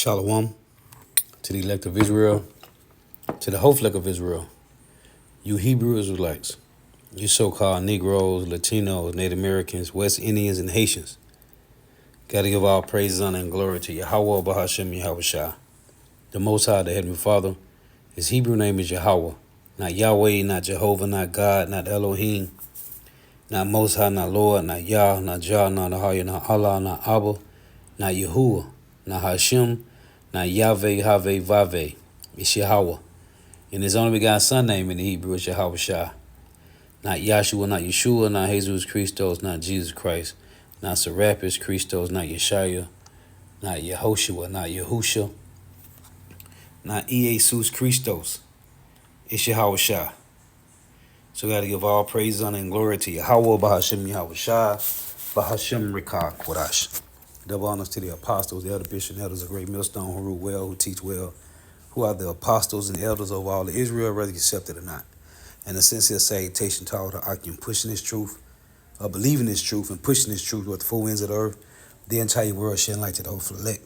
Shalom to the elect of Israel, to the whole fleck of Israel, you Hebrew Israelites, you so-called Negroes, Latinos, Native Americans, West Indians, and Haitians. Gotta give all praises, honor, and glory to Yahawah, Bahashem, Yahawah, the Most High, the Heavenly Father. His Hebrew name is Yahawah, not Yahweh, not Jehovah, not God, not Elohim, not Most High, not Lord, not Yah, not Jah, not Ahaya, not Allah, not Abba, not Yahuwah, not Hashem, not Yahweh, Haveh, Vaveh. It's Yahawah. And his only begotten son name in the Hebrew is Yahawah. Not Yahshua, not Yeshua, not Jesus Christos, not Jesus Christ, not Serapis Christos, not Yeshaya, not Yehoshua, not Yahusha, not Jesus Christos. It's Yahawah. So we got to give all praise, honor, and glory to Yahawah, Bahashem, Yahawah, Bahashem, Rikah, Kodash. Double honors to the apostles, the elder bishops, and elders of Great Millstone, who rule well, who teach well, who are the apostles and elders of all of Israel, whether you accept it or not. And a sincere salutation to all the Akim pushing this truth, believing this truth, and pushing this truth with the four winds of the earth, the entire world, shedding light to the whole elect.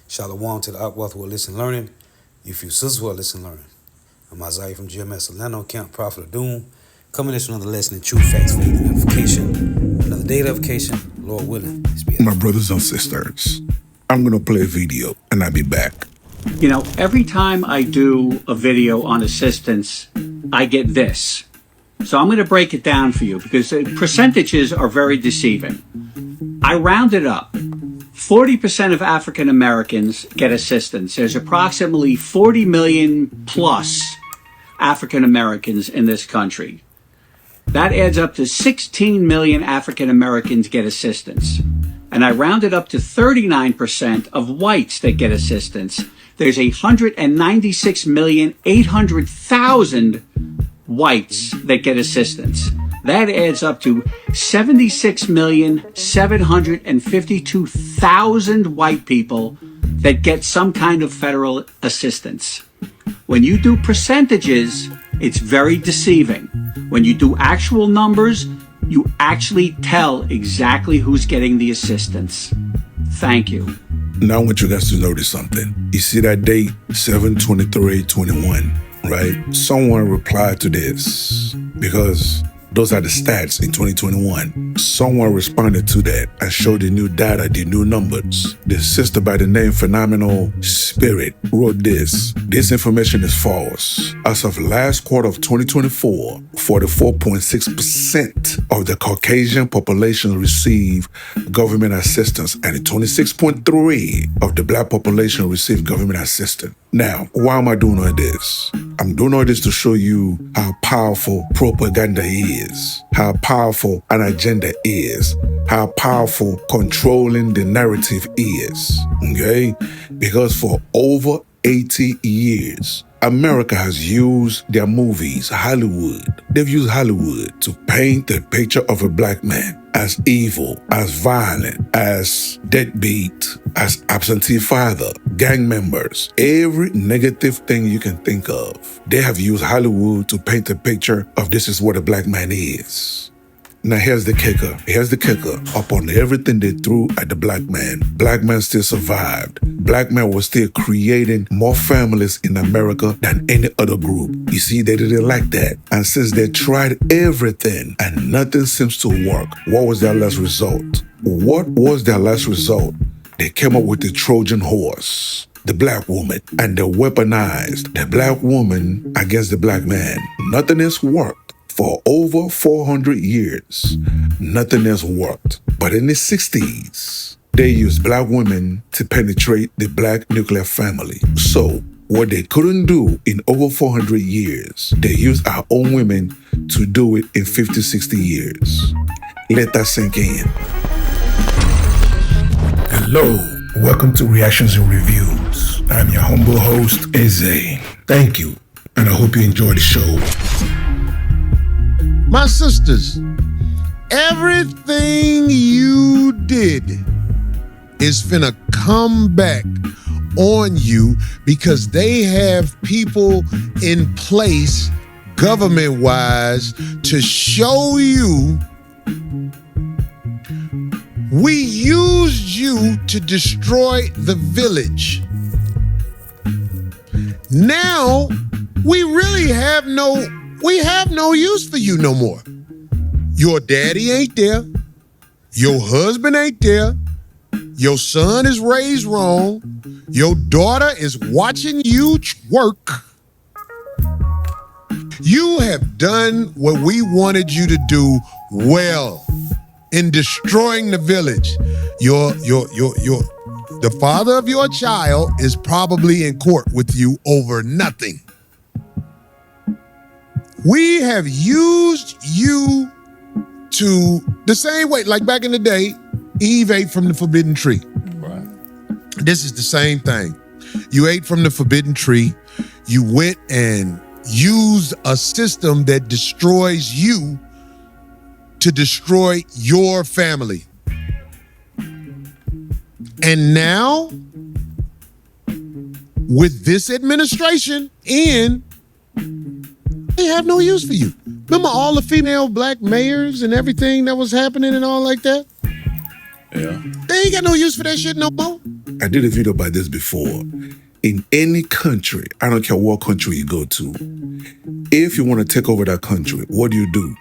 Shalom to the Akwaf who are listening, learning. You few sisters who are listening, learning. I'm Isaiah from GMS Atlanta, Camp Prophet of Doom, coming in with another lesson in truth, facts, faith, and edification. Another day of edification, Lord willing. My brothers and sisters, I'm going to play a video and I'll be back. You know, every time I do a video on assistance, I get this. So I'm going to break it down for you because the percentages are very deceiving. I rounded up. 40% of African Americans get assistance. There's approximately 40 million plus African Americans in this country. That adds up to 16 million African Americans get assistance. And I rounded up to 39% of whites that get assistance. There's 196,800,000 whites that get assistance. That adds up to 76,752,000 white people that get some kind of federal assistance. When you do percentages, it's very deceiving. When you do actual numbers, you actually tell exactly who's getting the assistance. Thank you. Now I want you guys to notice something. You see that date, 7/23/21, right? Someone replied to this because those are the stats in 2021. Someone responded to that and showed the new data, the new numbers. The sister by the name Phenomenal Spirit wrote this. This information is false. As of last quarter of 2024, 44.6% of the Caucasian population received government assistance and 26.3% of the black population received government assistance. Now, why am I doing all this? I'm doing all this to show you how powerful propaganda is, how powerful an agenda is, how powerful controlling the narrative is, okay? Because for over 80 years, America has used their movies, Hollywood. They've used Hollywood to paint the picture of a black man as evil, as violent, as deadbeat, as absentee father, gang members, every negative thing you can think of. They have used Hollywood to paint a picture of this is what a black man is. Now here's the kicker. Here's the kicker. Upon everything they threw at the black man still survived. Black man was still creating more families in America than any other group. You see, they didn't like that. And since they tried everything and nothing seems to work, what was their last result? What was their last result? They came up with the Trojan horse, the black woman, and they weaponized the black woman against the black man. Nothing else worked. For over 400 years, nothing else worked. But in the 60s, they used black women to penetrate the black nuclear family. So what they couldn't do in over 400 years, they used our own women to do it in 50, 60 years. Let that sink in. Hello, welcome to Reactions and Reviews. I'm your humble host, Eze. Thank you, and I hope you enjoy the show. My sisters, everything you did is finna come back on you because they have people in place, government-wise, to show you we used you to destroy the village. Now we really have no use for you no more. Your daddy ain't there. Your husband ain't there. Your son is raised wrong. Your daughter is watching you twerk. You have done what we wanted you to do well in destroying the village. The father of your child is probably in court with you over nothing. We have used you to the same way, like back in the day, Eve ate from the forbidden tree. Right. This is the same thing. You ate from the forbidden tree. You went and used a system that destroys you to destroy your family. And now, with this administration in, they have no use for you. Remember all the female black mayors and everything that was happening and all like that? Yeah. They ain't got no use for that shit no more. I did a video about this before. In any country, I don't care what country you go to, if you want to take over that country, what do?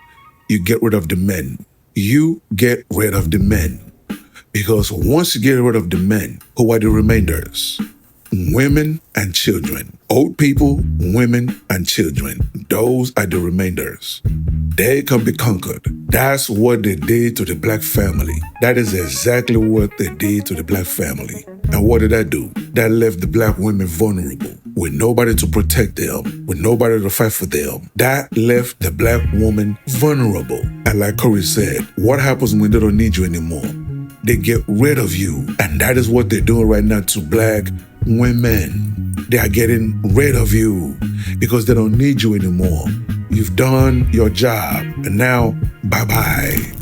You get rid of the men. You get rid of the men. Because once you get rid of the men, who are the remainders? Women and children. Old people, women, and children. Those are the remainders. They can be conquered. That's what they did to the black family. That is exactly what they did to the black family. And what did that do? That left the black women vulnerable, with nobody to protect them, with nobody to fight for them. That left the black woman vulnerable. And like Corey said, what happens when they don't need you anymore? They get rid of you. And that is what they're doing right now to black women. They are getting rid of you because they don't need you anymore. You've done your job, and now, bye-bye.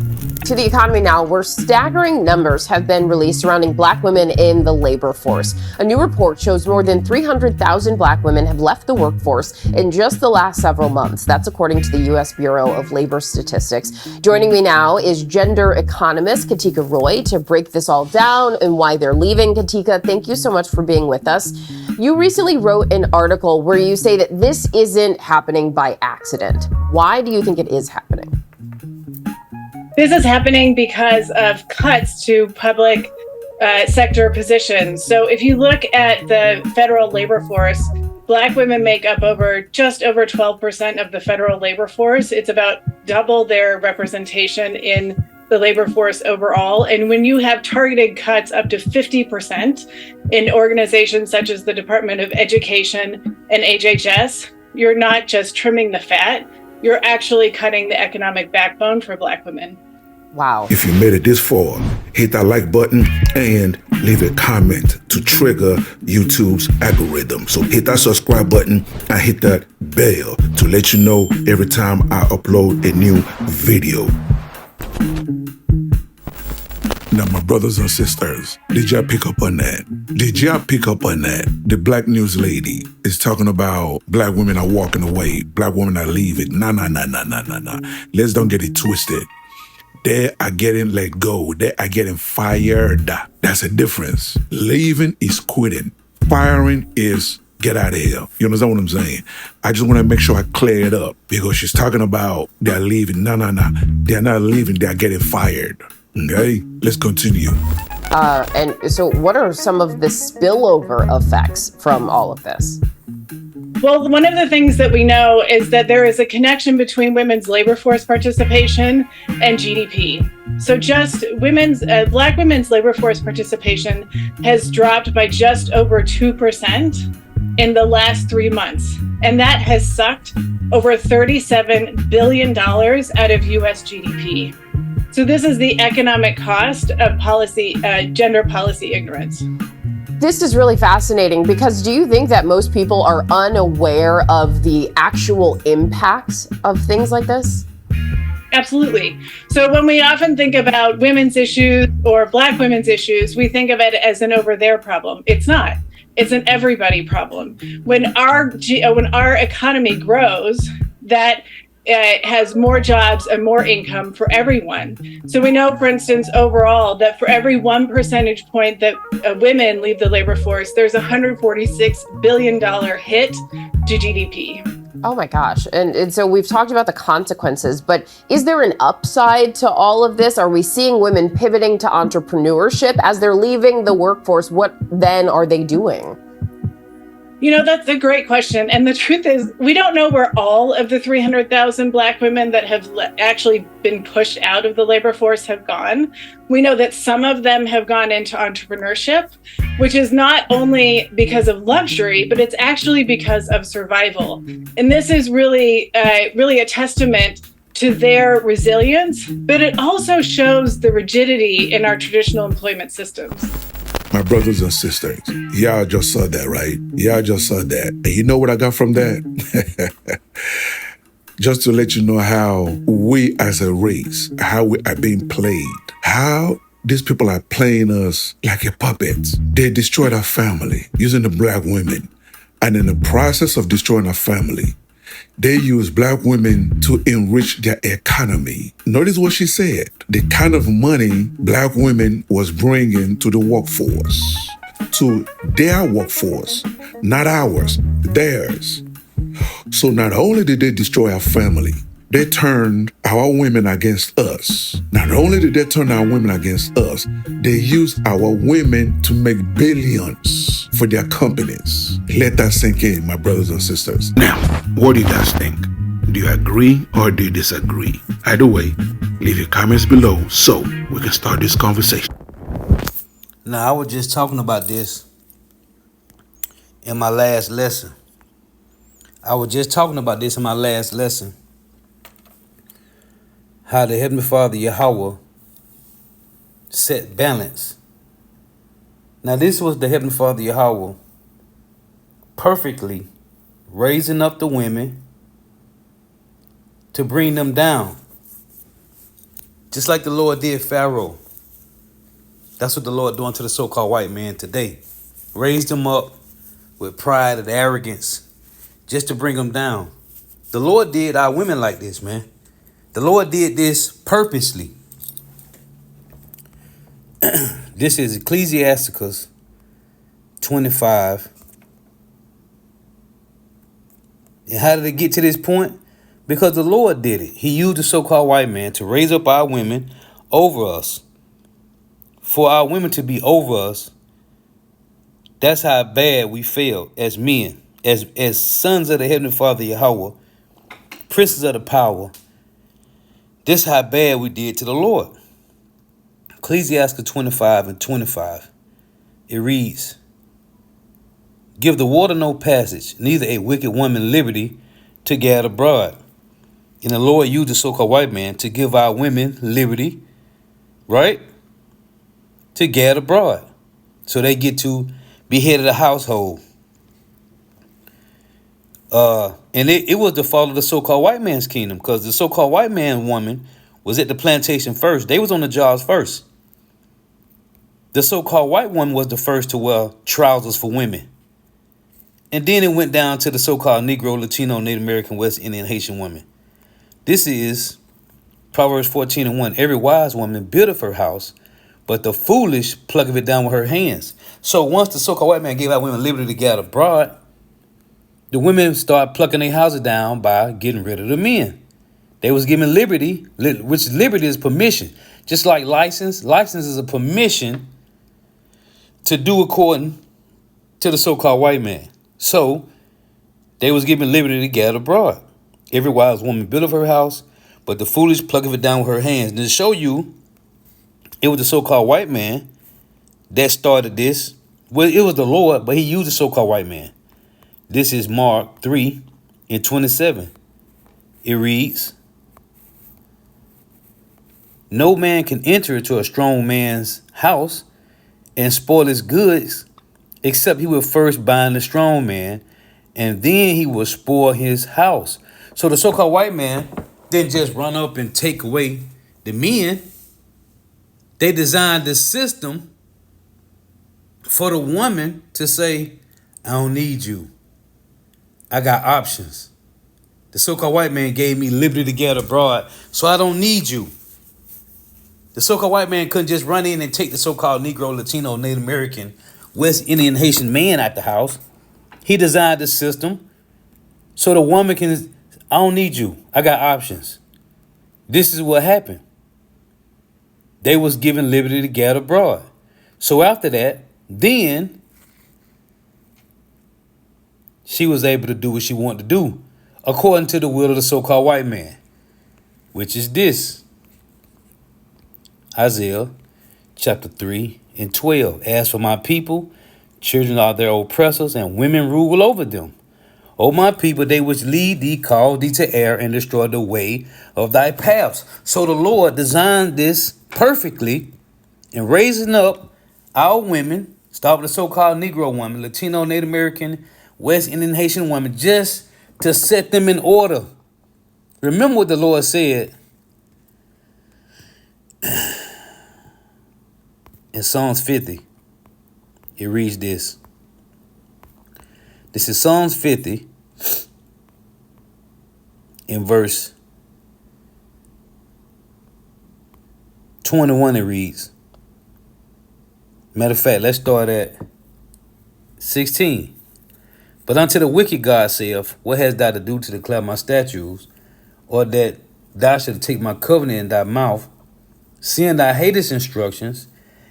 To the economy now, where staggering numbers have been released surrounding black women in the labor force. A new report shows more than 300,000 black women have left the workforce in just the last several months. That's according to the U.S. Bureau of Labor Statistics. Joining me now is gender economist Katika Roy to break this all down and why they're leaving. Katika, thank you so much for being with us. You recently wrote an article where you say that this isn't happening by accident. Why do you think it is happening? This is happening because of cuts to public sector positions. So if you look at the federal labor force, black women make up just over 12% of the federal labor force. It's about double their representation in the labor force overall. And when you have targeted cuts up to 50% in organizations such as the Department of Education and HHS, you're not just trimming the fat, you're actually cutting the economic backbone for black women. Wow. If you made it this far, hit that like button and leave a comment to trigger YouTube's algorithm. So hit that subscribe button and hit that bell to let you know every time I upload a new video. Now, my brothers and sisters, did y'all pick up on that? The black news lady is talking about black women are walking away, black women are leaving. Nah. Let's don't get it twisted. They are getting let go. They are getting fired. That's a difference. Leaving is quitting. Firing is get out of here. You understand what I'm saying? I just want to make sure I clear it up because she's talking about they're leaving. No. They're not leaving. They're getting fired. Okay, let's continue. And so what are some of the spillover effects from all of this? Well, one of the things that we know is that there is a connection between women's labor force participation and GDP. So just black women's labor force participation has dropped by just over 2% in the last 3 months. And that has sucked over $37 billion out of US GDP. So this is the economic cost of gender policy ignorance. This is really fascinating because do you think that most people are unaware of the actual impacts of things like this? Absolutely. So when we often think about women's issues or black women's issues, we think of it as an over there problem. It's not. It's an everybody problem. When our economy grows, that has more jobs and more income for everyone. So we know, for instance, overall, that for every 1 percentage point that women leave the labor force, there's a $146 billion hit to GDP. Oh my gosh. And so we've talked about the consequences, but is there an upside to all of this? Are we seeing women pivoting to entrepreneurship as they're leaving the workforce? What then are they doing? You know, that's a great question. And the truth is, we don't know where all of the 300,000 Black women that have actually been pushed out of the labor force have gone. We know that some of them have gone into entrepreneurship, which is not only because of luxury, but it's actually because of survival. And this is really a testament to their resilience, but it also shows the rigidity in our traditional employment systems. My brothers and sisters, y'all just saw that, right? Y'all just saw that. And you know what I got from that? Just to let you know how we as a race, how we are being played, how these people are playing us like a puppet. They destroyed our family using the Black women. And in the process of destroying our family, they use Black women to enrich their economy. Notice what she said. The kind of money Black women was bringing to the workforce, to their workforce, not ours, theirs. So not only did they destroy our family, they turned our women against us. Not only did they turn our women against us, they used our women to make billions for their companies. Let that sink in, my brothers and sisters. Now, what do you guys think? Do you agree or do you disagree? Either way, leave your comments below so we can start this conversation. Now, I was just talking about this in my last lesson. How the Heavenly Father, Yahawah, set balance. Now, this was the Heavenly Father, Yahawah, perfectly raising up the women to bring them down. Just like the Lord did Pharaoh. That's what the Lord doing to the so-called white man today. Raised them up with pride and arrogance just to bring them down. The Lord did our women like this, man. The Lord did this purposely. This is Ecclesiasticus 25. And how did it get to this point? Because the Lord did it. He used the so-called white man to raise up our women over us. For our women to be over us, that's how bad we failed as men, as sons of the Heavenly Father Yahawah, princes of the power. This how bad we did to the Lord. Ecclesiastes 25 and 25. It reads, "Give the water no passage, neither a wicked woman liberty to gad abroad." And the Lord used the so-called white man to give our women liberty, right? To gad abroad. So they get to be head of the household. And it was the fault of the so-called white man's kingdom, because the so-called white man woman was at the plantation first. They was on the jobs first. The so-called white woman was the first to wear trousers for women. And then it went down to the so-called Negro, Latino, Native American, West Indian, Haitian women. This is Proverbs 14 and 1. "Every wise woman buildeth her house, but the foolish plucketh it down with her hands." So once the so-called white man gave our women liberty to get abroad, the women started plucking their houses down by getting rid of the men. They was given liberty, which liberty is permission. Just like license. License is a permission to do according to the so-called white man. So they was given liberty to get abroad. "Every wise woman buildeth her house, but the foolish plucketh it down with her hands." And to show you, it was the so-called white man that started this. Well, it was the Lord, but he used the so-called white man. This is Mark 3 and 27. It reads, "No man can enter into a strong man's house and spoil his goods, except he will first bind the strong man, and then he will spoil his house." So the so-called white man didn't just run up and take away the men. They designed the system for the woman to say, "I don't need you. I got options. The so-called white man gave me liberty to get abroad, so I don't need you. The so-called white man couldn't just run in and take the so-called Negro, Latino, Native American, West Indian, Haitian man out the house. He designed the system so the woman can, I don't need you. I got options. This is what happened. They was given liberty to get abroad. So after that, then she was able to do what she wanted to do according to the will of the so-called white man, which is this. Isaiah chapter 3 and 12. As for my people, children are their oppressors, and women rule over them. O my people, they which lead thee, call thee to err, and destroy the way of thy paths. So the Lord designed this perfectly in raising up our women, start with the so-called Negro woman, Latino, Native American, West Indian, Haitian women, just to set them in order. Remember what the Lord said in Psalms 50. It reads this. This is Psalms 50 in verse 21. It reads. Matter of fact, let's start at 16. But unto the wicked God saith, what hast thou to do to declare my statutes, or that thou shalt take my covenant in thy mouth, seeing thou hatest instructions,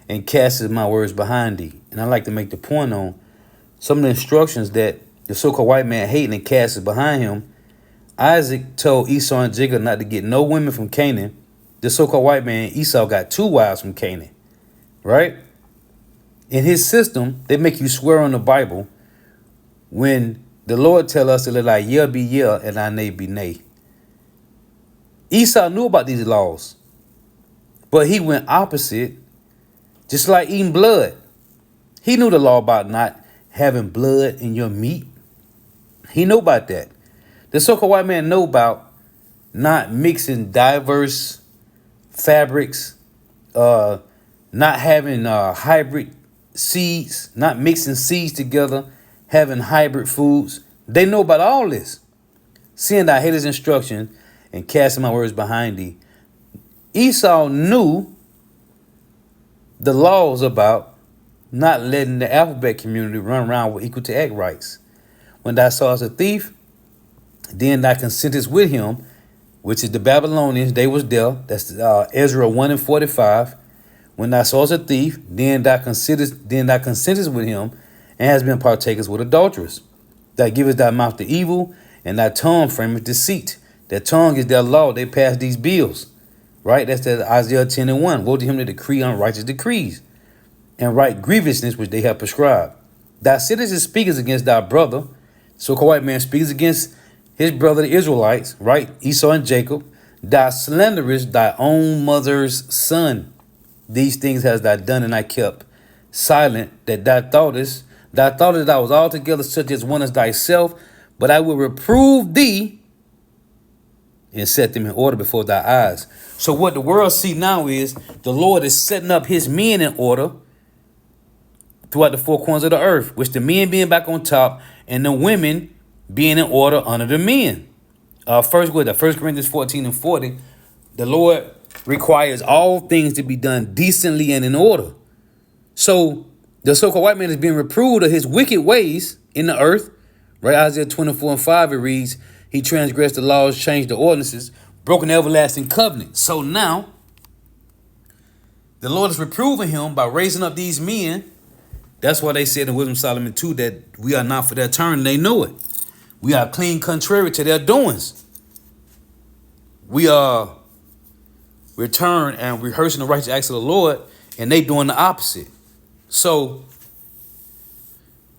and castest my words behind thee? And I like to make the point on some of the instructions that the so-called white man hated and casted behind him. Isaac told Esau and Jacob not to get no women from Canaan. The so-called white man, Esau, got 2 wives from Canaan, right? In his system, they make you swear on the Bible when the Lord tell us to let our yeah be yeah and our nay be nay. Esau knew about these laws, but he went opposite, just like eating blood. He knew the law about not having blood in your meat. He knew about that. The so-called white man know about not mixing diverse fabrics, not having hybrid seeds, not mixing seeds together, having hybrid foods. They know about all this. Seeing thy haters' instruction and casting my words behind thee. Esau knew the laws about not letting the alphabet community run around with equal to act rights. When thou sawest a thief, then thou consentest with him, which is the Babylonians, they was there. That's Ezra 1 and 45. When thou sawest a thief, then thou consentest with him, and has been partakers with adulterers. Thou givest thy mouth to evil, and thy tongue frameth deceit. Their tongue is their law. They pass these bills, right? That's that Isaiah 10 and 1. Woe to him that decree unrighteous decrees, and write grievousness which they have prescribed. Thy citizens speakers against thy brother. So-called white man speaks against his brother, the Israelites, right? Esau and Jacob. Thou slanderest thy own mother's son. These things hast thou done, and I kept silent, that thou thoughtest that I was altogether such as one as thyself, but I will reprove thee and set them in order before thy eyes. So what the world see now is the Lord is setting up his men in order throughout the 4 corners of the earth, which the men being back on top and the women being in order under the men. First Corinthians 14 and 40, the Lord requires all things to be done decently and in order. So the so-called white man is being reproved of his wicked ways in the earth. Right? Isaiah 24 and 5, it reads, he transgressed the laws, changed the ordinances, broken the everlasting covenant. So now, the Lord is reproving him by raising up these men. That's why they said in Wisdom of Solomon 2 that we are not for their turn, and they know it. We are clean contrary to their doings. We are return and rehearsing the righteous acts of the Lord, and they doing the opposite. So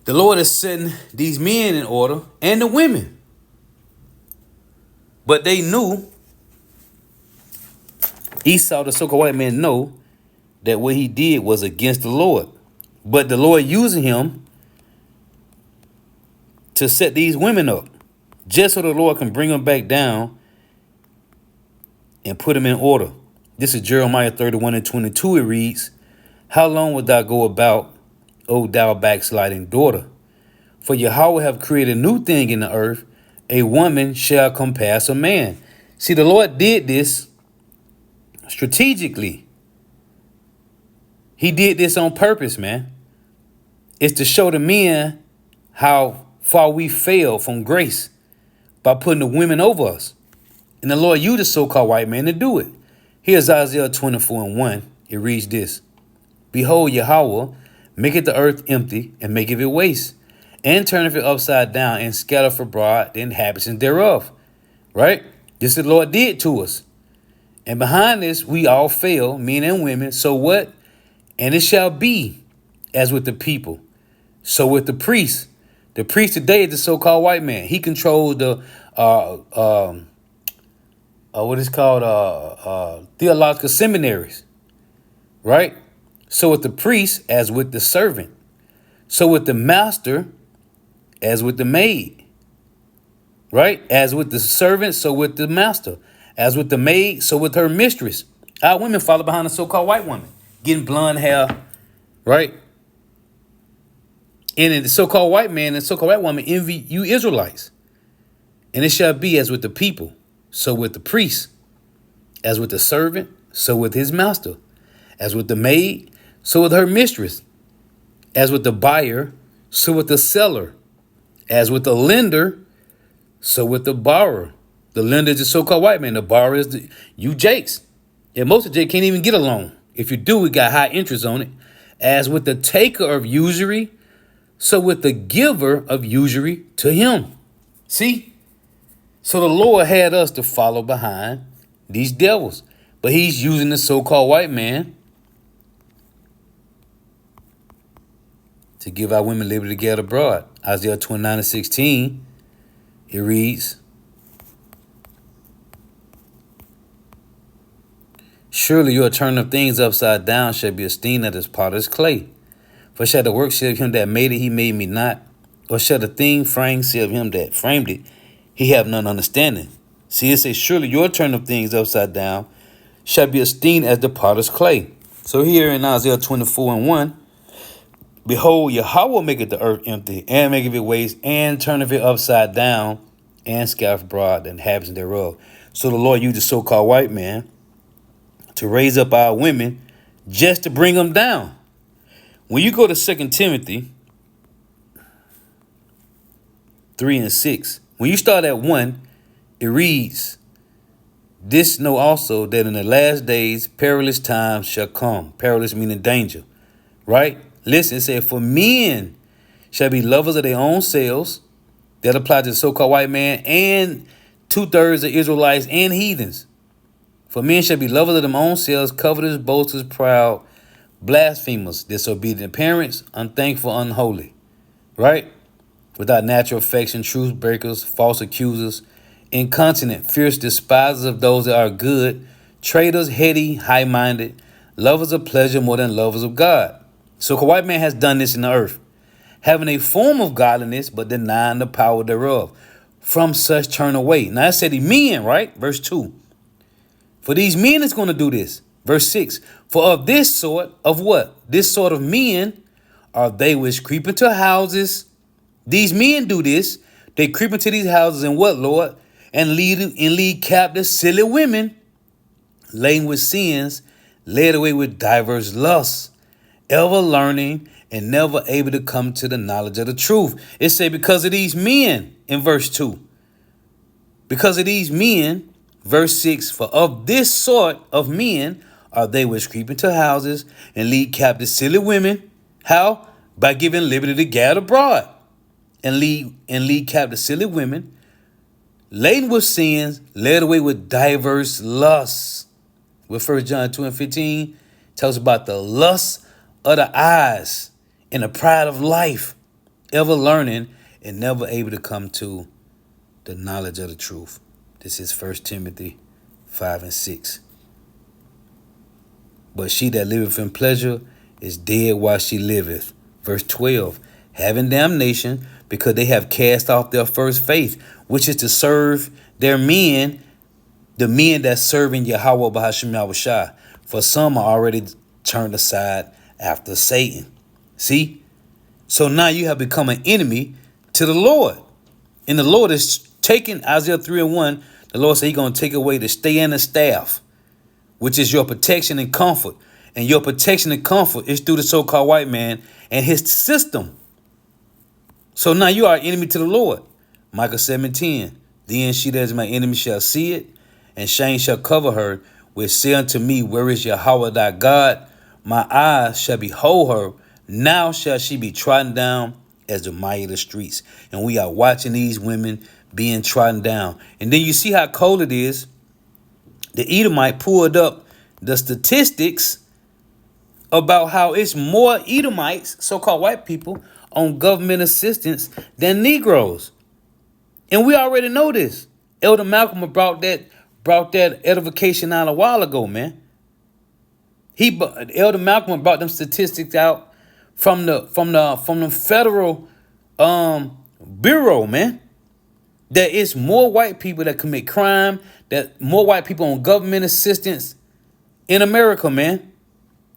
the Lord is setting these men in order and the women. But they knew, Esau, the so-called white man, know that what he did was against the Lord. But the Lord using him to set these women up, just so the Lord can bring them back down and put them in order. This is Jeremiah 31 and 22. It reads, how long wilt thou go about, O thou backsliding daughter? For Yahawah have created a new thing in the earth, a woman shall compass a man. See, the Lord did this strategically. He did this on purpose, man. It's to show the men how far we fail from grace by putting the women over us. And the Lord used the so-called white man to do it. Here's Isaiah 24:1. It reads this. Behold, Yahawah maketh the earth empty, and maketh it waste, and turneth it upside down, and scattereth abroad the inhabitants thereof. Right? This the Lord did to us. And behind this, we all fail, men and women. So what? And it shall be as with the people, so with the priest. The priest today is the so-called white man. He controls the what is called theological seminaries, right? So with the priest as with the servant, so with the master as with the maid, right? As with the servant, so with the master, as with the maid, so with her mistress. Our women follow behind the so-called white woman, getting blonde hair, right? And the so-called white man and the so-called white woman envy you Israelites. And it shall be as with the people, so with the priest, as with the servant, so with his master, as with the maid, so with her mistress, as with the buyer, so with the seller, as with the lender, so with the borrower. The lender is the so-called white man. The borrower is you Jakes. And most of Jake can't even get a loan. If you do, we got high interest on it. As with the taker of usury, so with the giver of usury to him. See? So the Lord had us to follow behind these devils. But he's using the so-called white man to give our women liberty to get abroad. Isaiah 29:16, it reads, surely your turn of things upside down shall be esteemed as potter's clay. For shall the work say of him that made it, he made me not? Or shall the thing framed say of him that framed it, he have none understanding? See, it says, surely your turn of things upside down shall be esteemed as the potter's clay. So here in Isaiah 24:1, behold, Yahawah maketh the earth empty, and maketh it waste, and turneth it upside down, and scattereth abroad the inhabitants thereof. So the Lord used the so-called white man to raise up our women just to bring them down. When you go to 2 Timothy 3:6, when you start at 1, it reads, this know also that in the last days perilous times shall come. Perilous meaning danger, right? Listen, it said, for men shall be lovers of their own selves. That applies to the so-called white man and 2/3 of Israelites and heathens. For men shall be lovers of their own selves, covetous, boasters, proud, blasphemers, disobedient parents, unthankful, unholy, right? Without natural affection, truth breakers, false accusers, incontinent, fierce despisers of those that are good, traitors, heady, high-minded, lovers of pleasure more than lovers of God. So the white man has done this in the earth, having a form of godliness, but denying the power thereof. From such turn away. Now I said the men, right? Verse 2. For these men is going to do this. Verse 6. For of this sort of what? This sort of men are they which creep into houses. These men do this. They creep into these houses and what, Lord? And lead captive silly women, laden with sins, led away with diverse lusts, ever learning and never able to come to the knowledge of the truth. It say because of these men in verse 2. Because of these men, verse 6, for of this sort of men are they which creep into houses and lead captive silly women. How? By giving liberty to gad abroad. And lead captive silly women, laden with sins, led away with diverse lusts. With 1 John 2:15 tells about the lust of the eyes and the pride of life, ever learning and never able to come to the knowledge of the truth. This is 1 Timothy 5:6. But she that liveth in pleasure is dead while she liveth. Verse 12, having damnation, because they have cast off their first faith, which is to serve their men, the men that serve in Yahawah Bahashim Yahushua. For some are already turned aside after Satan. See? So now you have become an enemy to the Lord. And the Lord is Taking Isaiah 3:1, the Lord said He's going to take away the stay and the staff, which is your protection and comfort. And your protection and comfort is through the so-called white man and his system. So now you are an enemy to the Lord. Micah 7:10. Then she that is my enemy shall see it, and shame shall cover her, which say unto me, where is Yahawah thy God? My eyes shall behold her. Now shall she be trodden down as the mire of the streets. And we are watching these women being trodden down. And then you see how cold it is. The Edomite pulled up the statistics about how it's more Edomites, so-called white people, on government assistance than Negroes. And we already know this. Elder Malcolm brought that edification out a while ago, man. Elder Malcolm brought them statistics out from the federal bureau, man. That it's more white people that commit crime, that more white people on government assistance in America, man.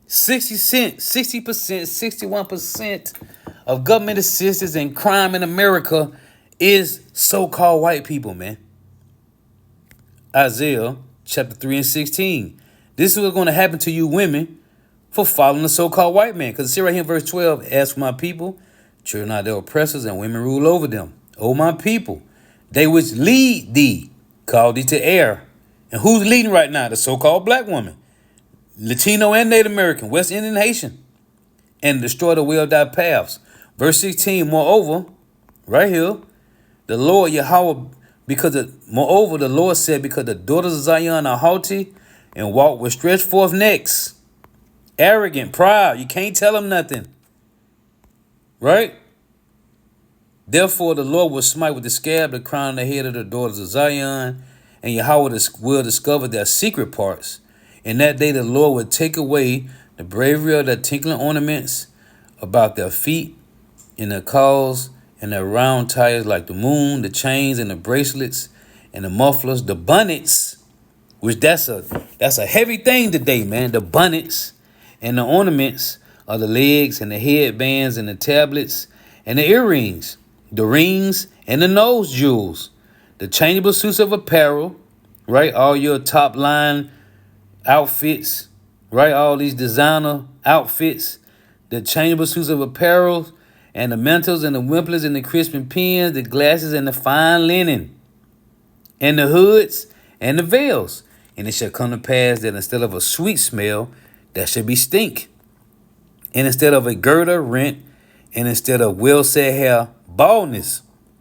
60%, 61% of government assistance and crime in America is so-called white people, man. Isaiah chapter 3:16. This is what's going to happen to you women for following the so-called white man. Because see right here in verse 12, as for my people, children are their oppressors, and women rule over them. O my people, they which lead thee, call thee to err. And who's leading right now? The so-called black woman, Latino and Native American, West Indian, Haitian, and destroy the way of thy paths. Verse 16, moreover, right here, the Lord Yahawah, moreover, the Lord said, because the daughters of Zion are haughty and walk with stretched forth necks, arrogant, proud. You can't tell them nothing. Right? Therefore, the Lord will smite with the scab the crown of the head of the daughters of Zion, and Yahawah will discover their secret parts. In that day, the Lord will take away the bravery of their tinkling ornaments about their feet, and their cause, and their round tires like the moon, the chains and the bracelets and the mufflers, the bonnets, which that's a heavy thing today, man. The bonnets and the ornaments of the legs and the headbands and the tablets and the earrings, the rings and the nose jewels, the changeable suits of apparel, right? All your top line outfits, right? All these designer outfits, the changeable suits of apparel, and the mantles and the wimplets and the crisping pins, the glasses and the fine linen, and the hoods and the veils. And it shall come to pass that instead of a sweet smell, that shall be stink. And instead of a girdle, rent, and instead of well-set hair, baldness,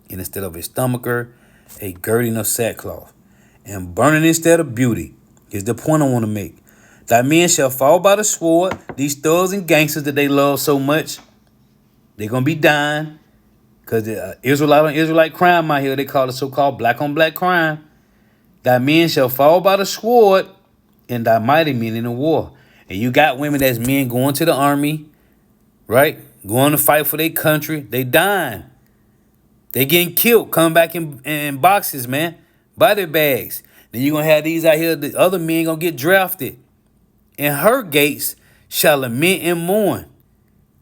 and instead of a stomacher, a girding of sackcloth, and burning instead of beauty. Here's the point I want to make. Thy men shall fall by the sword, these thugs and gangsters that they love so much. They're going to be dying because Israelite on Israelite crime out here, they call it so-called black on black crime. Thy men shall fall by the sword, and thy mighty men in the war. And you got women that's men going to the army, right? Going to fight for their country. They dying. They getting killed, coming back in boxes, man. Body bags. Then you're going to have these out here, the other men going to get drafted. And her gates shall lament and mourn.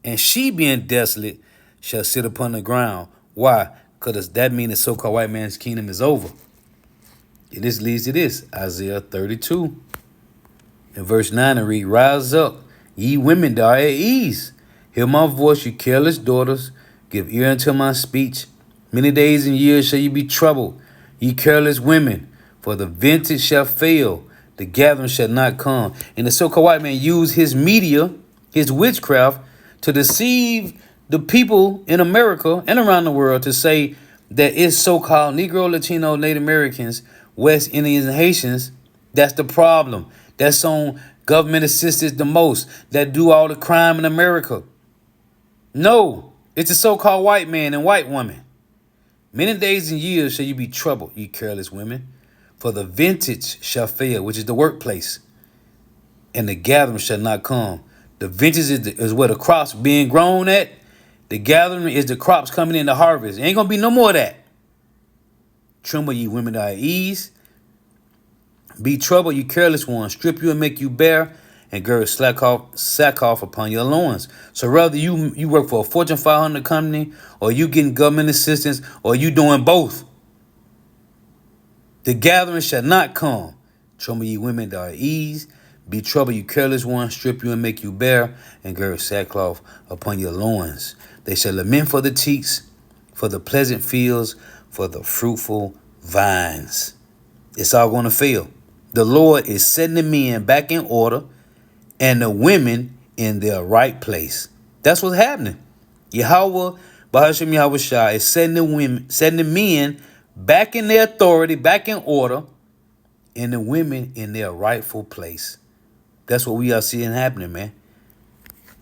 And she being desolate shall sit upon the ground. Why? Because that means the so-called white man's kingdom is over. And this leads to this. Isaiah 32. In verse 9 it read, rise up, ye women that are at ease. Hear my voice, you careless daughters. Give ear unto my speech. Many days and years shall ye be troubled, ye careless women. For the vintage shall fail, the gathering shall not come. And the so-called white man used his media, his witchcraft, to deceive the people in America and around the world to say that it's so-called Negro, Latino, Native Americans, West Indians, and Haitians that's the problem. That's on government assistance the most, that do all the crime in America. No, it's the so-called white man and white woman. Many days and years shall you be troubled, ye careless women, for the vintage shall fail, which is the workplace, and the gathering shall not come. The vintage is where the crops being grown at. The gathering is the crops coming in the harvest. Ain't going to be no more of that. Tremble, ye women that are at ease. Be troubled, you careless ones. Strip you and make you bare, and gird sackcloth upon your loins. So whether you work for a Fortune 500 company, or you getting government assistance, or you doing both, The gathering shall not come. Trouble ye women that are at ease. Be trouble you careless ones, strip you and make you bare, and gird sackcloth upon your loins. They shall lament for the cheeks, for the pleasant fields, for the fruitful vines. It's all going to fail. The Lord is setting the men back in order and the women in their right place. That's what's happening. Yahawah, Bahasham Yahweh Shai, is setting the men back in their authority, back in order, and the women in their rightful place. That's what we are seeing happening, man.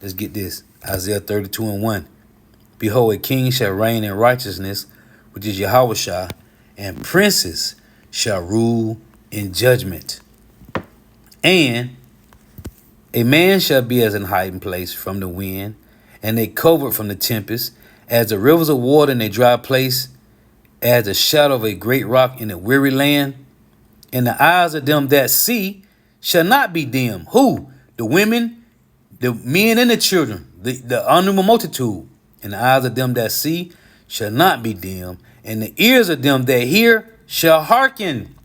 Let's get this. Isaiah 32:1. Behold, a king shall reign in righteousness, which is Yahweh Shai, and princes shall rule in judgment. And a man shall be as an hiding place from the wind, and a covert from the tempest, as the rivers of water in a dry place, as the shadow of a great rock in a weary land. And the eyes of them that see shall not be dim. Who? The women, the men, and the children, the unknumbered multitude. And the eyes of them that see shall not be dim, and the ears of them that hear shall hearken.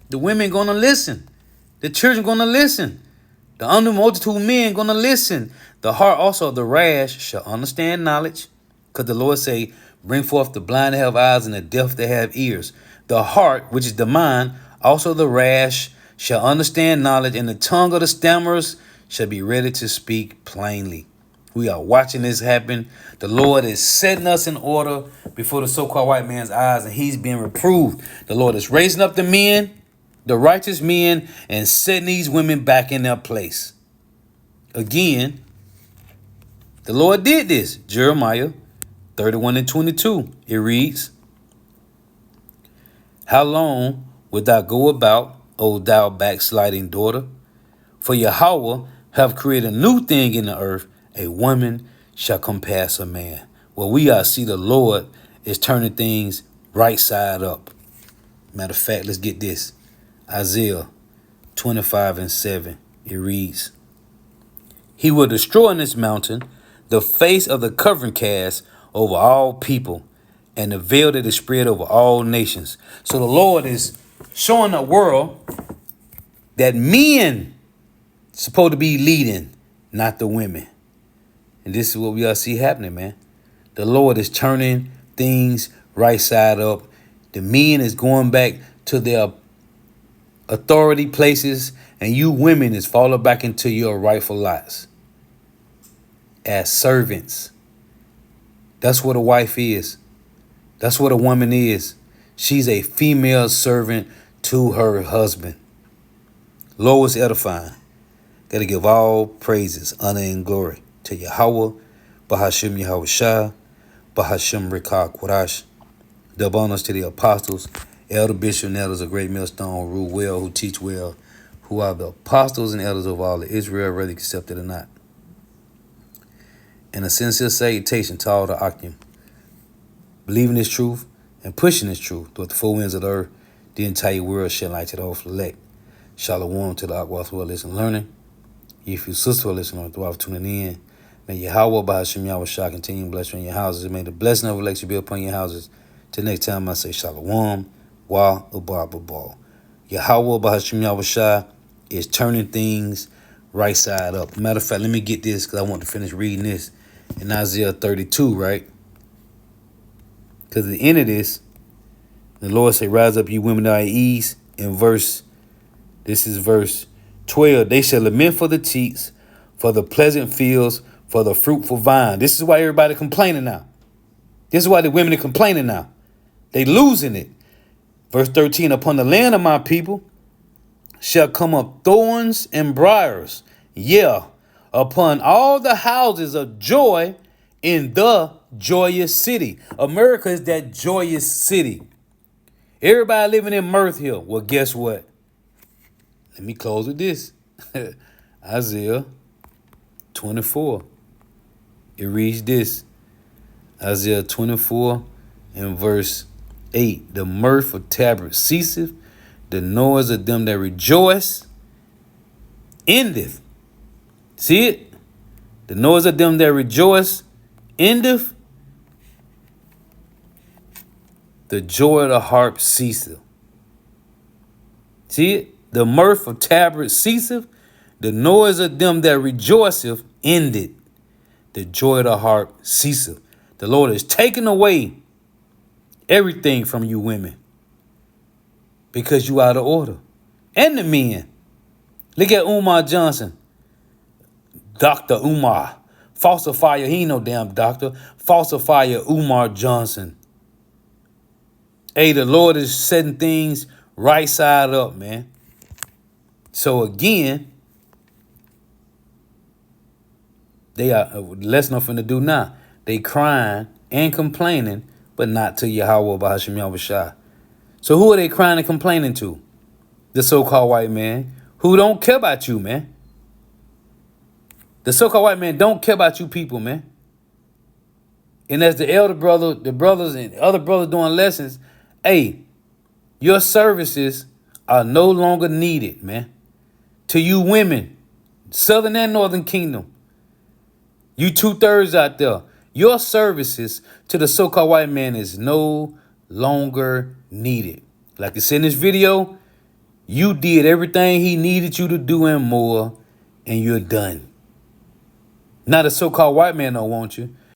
The women gonna listen. The children gonna listen. The unknumbered multitude of men gonna listen. The heart also of the rash shall understand knowledge. Because the Lord say, bring forth the blind that have eyes and the deaf that have ears. The heart, which is the mind, also the rash, shall understand knowledge, and the tongue of the stammerers shall be ready to speak plainly. We are watching this happen. The Lord is setting us in order before the so-called white man's eyes, and he's being reproved. The Lord is raising up the men, the righteous men, and setting these women back in their place. Again, the Lord did this. Jeremiah 31:22. It reads, how long wilt thou go about, O thou backsliding daughter? For Yahawah have created a new thing in the earth, a woman shall compass a man. Well, we see the Lord is turning things right side up. Matter of fact, let's get this. Isaiah 25:7. It reads, he will destroy in this mountain the face of the covering cast over all people, and the veil that is spread over all nations. So the Lord is showing the world that men supposed to be leading, not the women. And this is what we all see happening, man. The Lord is turning things right side up. The men is going back to their authority places, and you women is falling back into your rightful lots as servants. That's what a wife is. That's what a woman is. She's a female servant to her husband. Lord is edifying. Got to give all praises, honor, and glory to Yahawah, Bahasham Yahweh Shai, Bahasham Rikah Quadash. Double honors to the apostles, elder, bishop, and elders of Great Millstone, who rule well, who teach well, who are the apostles and elders of all of Israel, whether accepted or not. And a sincere salutation to all the Akim, believing this truth and pushing this truth throughout the four winds of the earth, the entire world shed light to the whole elect. Shalom to the Akwas who are listening learning. If you sisters who are listening throughout tuning in, may Yahawah Bahasham Yahweh Shai continue to bless you in your houses. May the blessing of election be upon your houses. Till next time I say Shalom, Wa Ubah. Yahawah Bahasham Yahweh Shai is turning things right side up. Matter of fact, let me get this because I want to finish reading this in Isaiah 32, right? Because at the end of this, the Lord say, rise up, you women that are at ease. This is verse 12. They shall lament for the cheeks, for the pleasant fields, for the fruitful vine. This is why everybody complaining now. This is why the women are complaining now. They losing it. Verse 13, upon the land of my people shall come up thorns and briars. Yeah, upon all the houses of joy in the joyous city. America is that joyous city. Everybody living in mirth here. Well, guess what? Let me close with this. Isaiah 24. It reads this. Isaiah 24 and verse 8. The mirth of tabrets ceaseth, the noise of them that rejoice endeth. See it? The noise of them that rejoice endeth. The joy of the harp ceaseth. See it? The mirth of tabrets ceaseth, the noise of them that rejoiceth ended. The joy of the heart ceaseth. The Lord is taking away everything from you women because you out of order. And the men. Look at Umar Johnson. Dr. Umar. Falsifier. He ain't no damn doctor. Falsifier Umar Johnson. Hey, the Lord is setting things right side up, man. So again, they are less nothing to do now. They crying and complaining, but not to Yahawah Bahashim Yahushua. So who are they crying and complaining to? The so-called white man who don't care about you, man. The so-called white man don't care about you people, man. And as the elder brother, the brothers and other brothers doing lessons, hey, your services are no longer needed, man. To you women, Southern and Northern Kingdom, you 2/3 out there, your services to the so-called white man is no longer needed. Like it's in this video, you did everything he needed you to do and more, and you're done. Now the so-called white man don't want you.